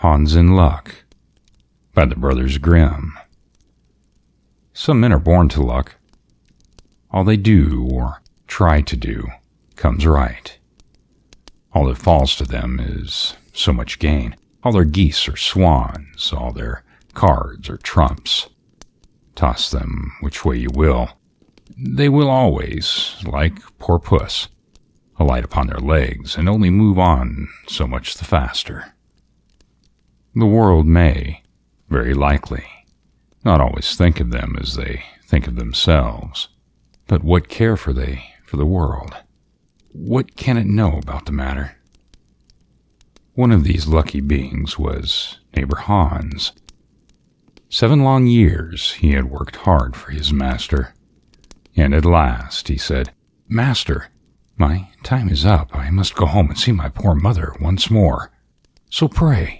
Hans in Luck by the Brothers Grimm. Some men are born to luck. All they do, or try to do, comes right. All that falls to them is so much gain. All their geese are swans, all their cards are trumps. Toss them which way you will. They will always, like poor puss, alight upon their legs and only move on so much the faster. The world may, very likely, not always think of them as they think of themselves, but what care for they for the world? What can it know about the matter? One of these lucky beings was neighbor Hans. 7 long years he had worked hard for his master, and at last he said, "Master, my time is up. I must go home and see my poor mother once more. So pray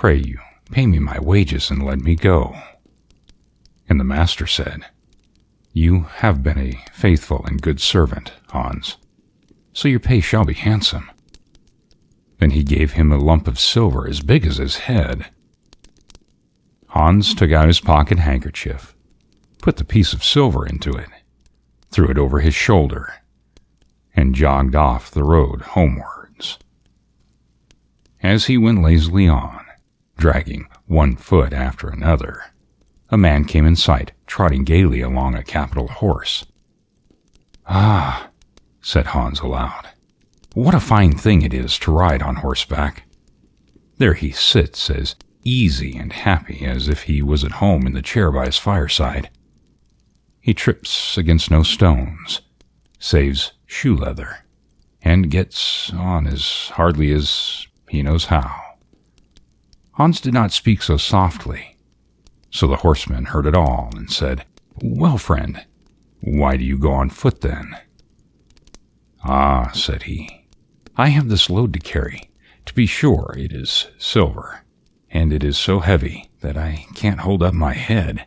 you, pay me my wages and let me go." And the master said, "You have been a faithful and good servant, Hans, so your pay shall be handsome." Then he gave him a lump of silver as big as his head. Hans took out his pocket handkerchief, put the piece of silver into it, threw it over his shoulder, and jogged off the road homewards. As he went lazily on, dragging one foot after another, a man came in sight, trotting gaily along a capital horse. "Ah," said Hans aloud, "what a fine thing it is to ride on horseback. There he sits as easy and happy as if he was at home in the chair by his fireside. He trips against no stones, saves shoe leather, and gets on as hardly as he knows how." Hans did not speak so softly, so the horseman heard it all and said, "Well, friend, why do you go on foot then?" "Ah," said he, "I have this load to carry. To be sure, it is silver, and it is so heavy that I can't hold up my head,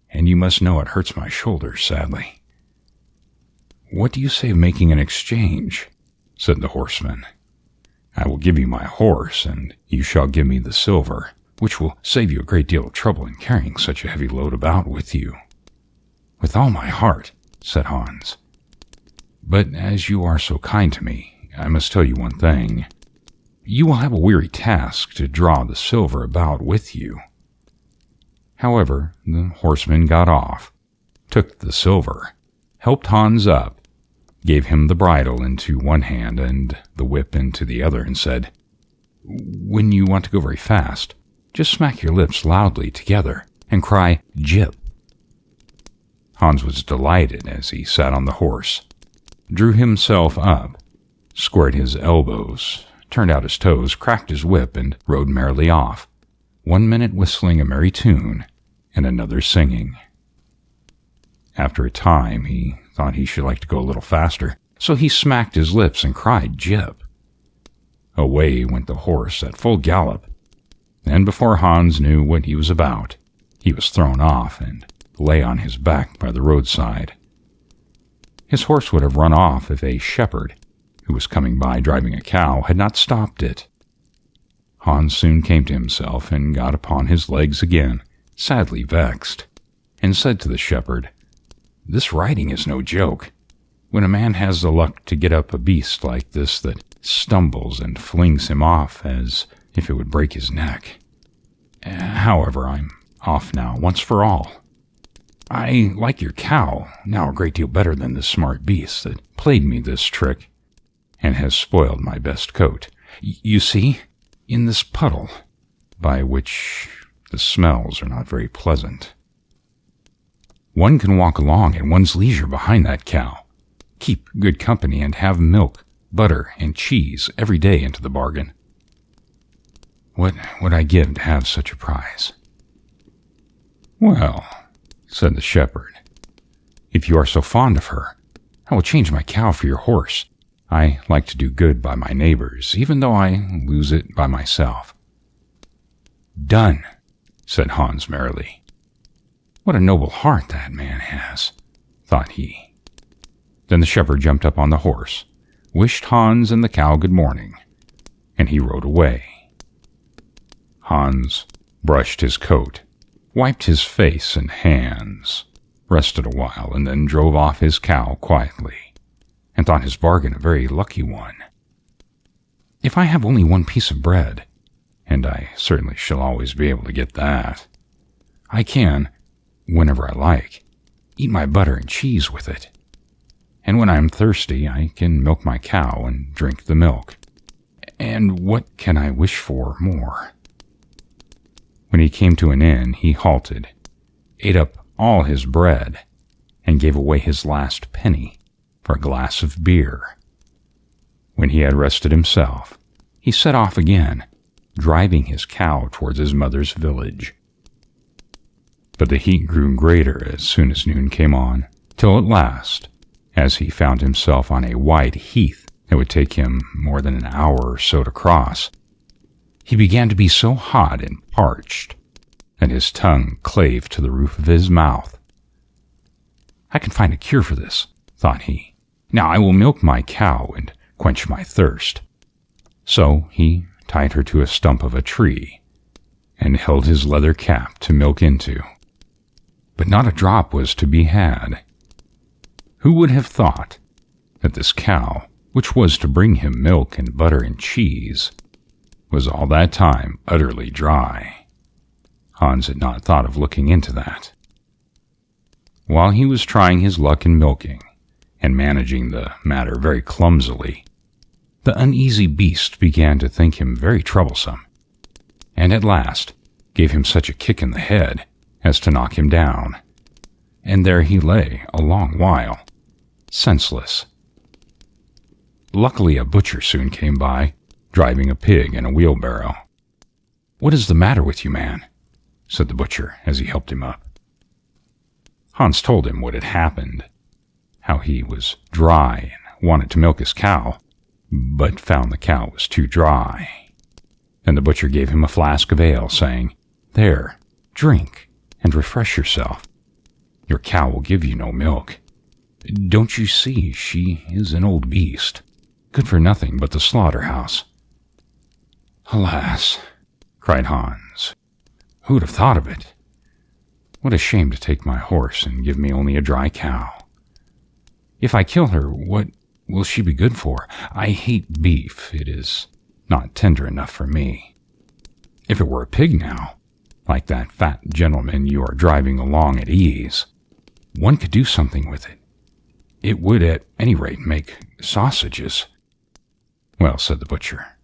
and you must know it hurts my shoulders sadly." "What do you say of making an exchange?" said the horseman. "I will give you my horse, and you shall give me the silver, which will save you a great deal of trouble in carrying such a heavy load about with you." "With all my heart," said Hans. "But as you are so kind to me, I must tell you one thing. You will have a weary task to draw the silver about with you." However, the horseman got off, took the silver, helped Hans up, gave him the bridle into one hand and the whip into the other, and said, "When you want to go very fast, just smack your lips loudly together and cry, 'Jip.'" Hans was delighted as he sat on the horse, drew himself up, squared his elbows, turned out his toes, cracked his whip, and rode merrily off, 1 minute whistling a merry tune and another singing. After a time, he thought he should like to go a little faster, so he smacked his lips and cried, "Jip." Away went the horse at full gallop, and before Hans knew what he was about, he was thrown off and lay on his back by the roadside. His horse would have run off if a shepherd, who was coming by driving a cow, had not stopped it. Hans soon came to himself and got upon his legs again, sadly vexed, and said to the shepherd, "This riding is no joke. When a man has the luck to get up a beast like this that stumbles and flings him off as if it would break his neck. However, I'm off now, once for all. I like your cow now a great deal better than this smart beast that played me this trick and has spoiled my best coat. You see, in this puddle, by which the smells are not very pleasant. One can walk along at one's leisure behind that cow, keep good company, and have milk, butter, and cheese every day into the bargain. What would I give to have such a prize?" "Well," said the shepherd, "if you are so fond of her, I will change my cow for your horse. I like to do good by my neighbors, even though I lose it by myself." "Done," said Hans merrily. "What a noble heart that man has," thought he. Then the shepherd jumped up on the horse, wished Hans and the cow good morning, and he rode away. Hans brushed his coat, wiped his face and hands, rested a while, and then drove off his cow quietly, and thought his bargain a very lucky one. If I have only one piece of bread, and I certainly shall always be able to get that, I can, whenever I like, eat my butter and cheese with it. And when I am thirsty, I can milk my cow and drink the milk. And what can I wish for more? When he came to an inn, he halted, ate up all his bread, and gave away his last penny for a glass of beer. When he had rested himself, he set off again, driving his cow towards his mother's village. But the heat grew greater as soon as noon came on, till at last, as he found himself on a wide heath that would take him more than an hour or so to cross, he began to be so hot and parched that his tongue clave to the roof of his mouth. I can find a cure for this, thought he. Now I will milk my cow and quench my thirst. So he tied her to a stump of a tree and held his leather cap to milk into. But not a drop was to be had. Who would have thought that this cow, which was to bring him milk and butter and cheese, was all that time utterly dry? Hans had not thought of looking into that. While he was trying his luck in milking, and managing the matter very clumsily, the uneasy beast began to think him very troublesome, and at last gave him such a kick in the head as to knock him down, and there he lay a long while, senseless. Luckily a butcher soon came by, driving a pig in a wheelbarrow. "What is the matter with you, man?" said the butcher as he helped him up. Hans told him what had happened, how he was dry and wanted to milk his cow, but found the cow was too dry. Then the butcher gave him a flask of ale, saying, "There, drink and refresh yourself. Your cow will give you no milk. Don't you see she is an old beast, good for nothing but the slaughterhouse?" "Alas," cried Hans, "who would have thought of it? What a shame to take my horse and give me only a dry cow. If I kill her, what will she be good for? I hate beef. It is not tender enough for me. If it were a pig now, like that fat gentleman you are driving along at ease, one could do something with it. It would at any rate make sausages." "Well," said the butcher,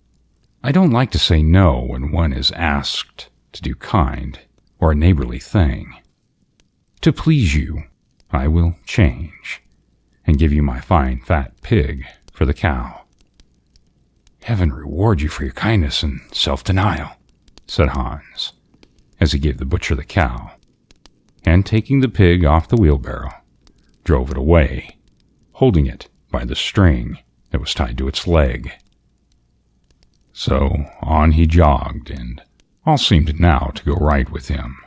"I don't like to say no when one is asked to do kind or a neighborly thing. To please you, I will change and give you my fine fat pig for the cow." "Heaven reward you for your kindness and self-denial," said Hans, as he gave the butcher the cow, and taking the pig off the wheelbarrow, drove it away, holding it by the string that was tied to its leg. So on he jogged, and all seemed now to go right with him.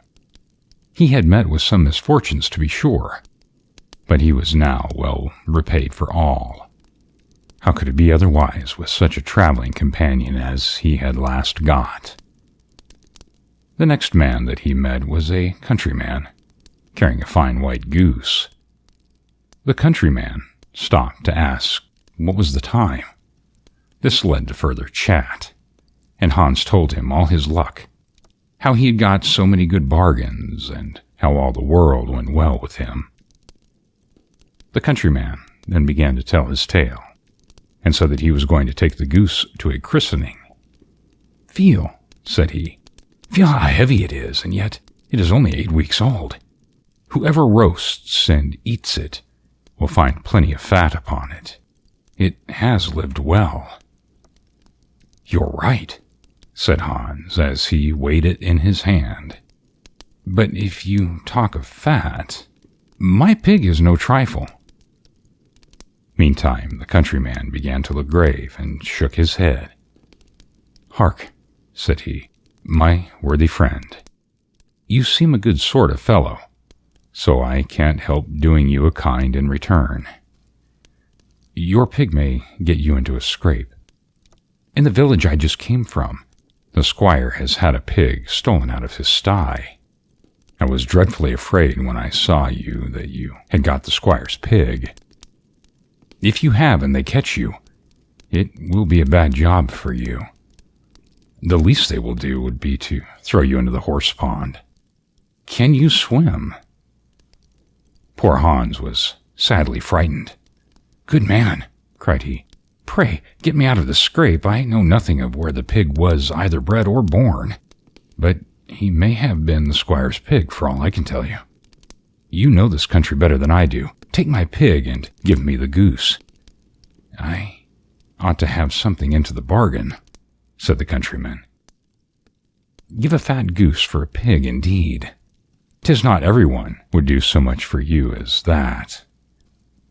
He had met with some misfortunes, to be sure, but he was now well repaid for all. How could it be otherwise with such a traveling companion as he had last got? The next man that he met was a countryman, carrying a fine white goose. The countryman stopped to ask what was the time. This led to further chat, and Hans told him all his luck, how he had got so many good bargains, and how all the world went well with him. The countryman then began to tell his tale, and said that he was going to take the goose to a christening. "Feel," said he, "feel how heavy it is, and yet it is only 8 weeks old. Whoever roasts and eats it will find plenty of fat upon it. It has lived well." "You're right," said Hans, as he weighed it in his hand. "But if you talk of fat, my pig is no trifle." Meantime, the countryman began to look grave and shook his head. "Hark," said he, "my worthy friend, you seem a good sort of fellow, so I can't help doing you a kind in return. Your pig may get you into a scrape. In the village I just came from, The squire has had a pig stolen out of his sty. I was dreadfully afraid when I saw you that you had got the squire's pig. If you have and they catch you, it will be a bad job for you. The least they will do would be to throw you into the horse pond. Can you swim?" Poor Hans was sadly frightened. "Good man," cried he, "pray get me out of this scrape. I know nothing of where the pig was either bred or born, but he may have been the squire's pig for all I can tell you. You know this country better than I do. Take my pig and give me the goose." "I ought to have something into the bargain," said the countryman. "Give a fat goose for a pig, indeed. 'Tis not everyone would do so much for you as that.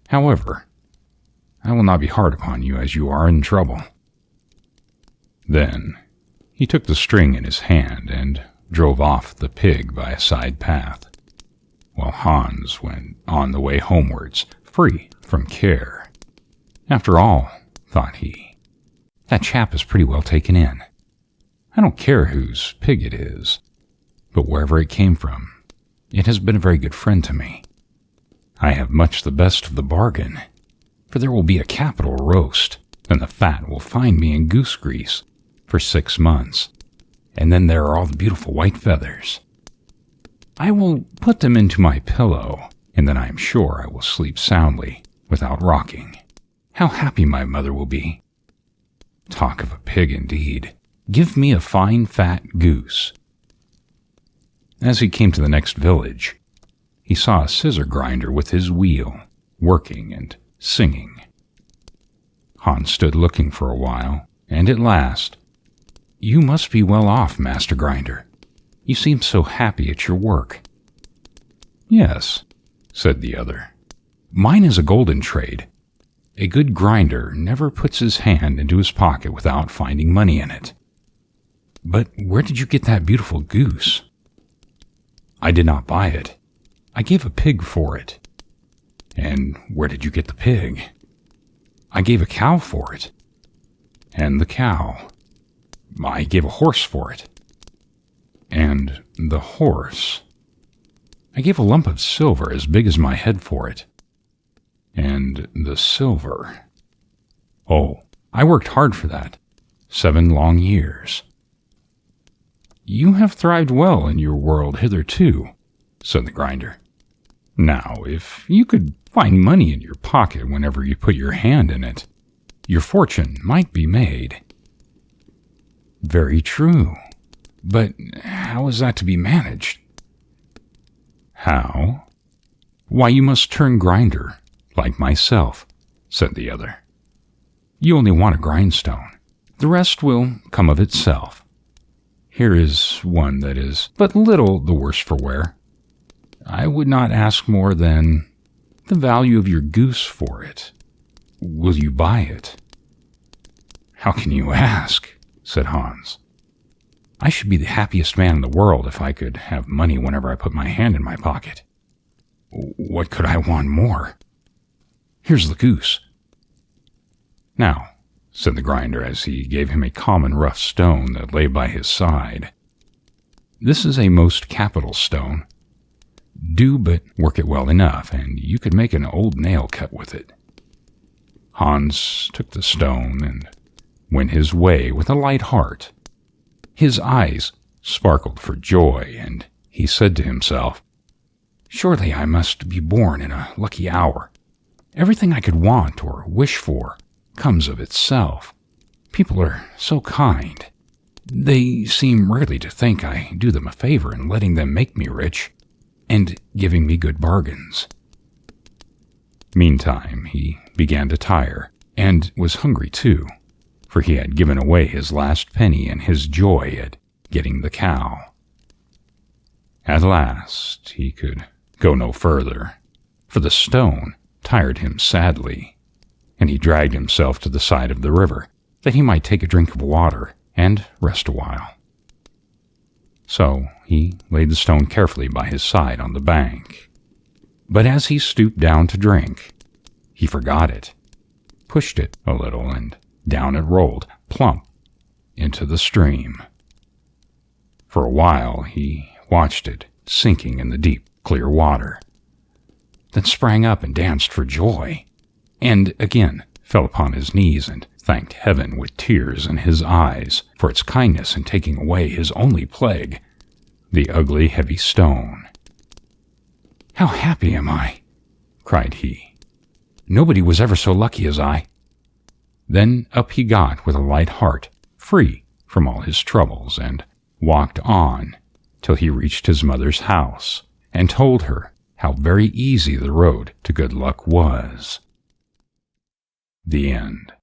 However, I will not be hard upon you, as you are in trouble." Then he took the string in his hand and drove off the pig by a side path, while Hans went on the way homewards, free from care. After all, thought he, that chap is pretty well taken in. I don't care whose pig it is, but wherever it came from, it has been a very good friend to me. I have much the best of the bargain, for there will be a capital roast, and the fat will find me in goose grease for 6 months, and then there are all the beautiful white feathers. I will put them into my pillow, and then I am sure I will sleep soundly without rocking. How happy my mother will be. Talk of a pig, indeed. Give me a fine fat goose." As he came to the next village, he saw a scissor grinder with his wheel, working and singing. Hans stood looking for a while, and at last, "You must be well off, Master Grinder. You seem so happy at your work." "Yes," said the other. "Mine is a golden trade. A good grinder never puts his hand into his pocket without finding money in it." "But where did you get that beautiful goose?" "I did not buy it. I gave a pig for it." "And where did you get the pig?" "I gave a cow for it." "And the cow?" "I gave a horse for it." "And the horse?" "I gave a lump of silver as big as my head for it." "And the silver?" "Oh, I worked hard for that. 7 long years." "You have thrived well in your world hitherto," said the grinder. "Now, if you could find money in your pocket whenever you put your hand in it, your fortune might be made." "Very true. But how is that to be managed?" "How? Why, you must turn grinder, like myself," said the other. "You only want a grindstone. The rest will come of itself. Here is one that is but little the worse for wear. I would not ask more than the value of your goose for it. Will you buy it?" "How can you ask?" said Hans. "I should be the happiest man in the world if I could have money whenever I put my hand in my pocket. What could I want more? Here's the goose." "Now," said the grinder as he gave him a common rough stone that lay by his side, "this is a most capital stone. Do but work it well enough, and you could make an old nail cut with it." Hans took the stone and went his way with a light heart. His eyes sparkled for joy, and he said to himself, "Surely I must be born in a lucky hour. Everything I could want or wish for comes of itself. People are so kind. They seem rarely to think I do them a favor in letting them make me rich and giving me good bargains." Meantime, he began to tire, and was hungry too, for he had given away his last penny in his joy at getting the cow. At last he could go no further, for the stone tired him sadly, and he dragged himself to the side of the river that he might take a drink of water and rest a while. So he laid the stone carefully by his side on the bank. But as he stooped down to drink, he forgot it, pushed it a little, and down it rolled, plump, into the stream. For a while he watched it sinking in the deep, clear water, then sprang up and danced for joy, and again fell upon his knees and thanked heaven with tears in his eyes for its kindness in taking away his only plague, the ugly, heavy stone. "How happy am I!" cried he. "Nobody was ever so lucky as I." Then up he got with a light heart, free from all his troubles, and walked on till he reached his mother's house, and told her how very easy the road to good luck was. The end.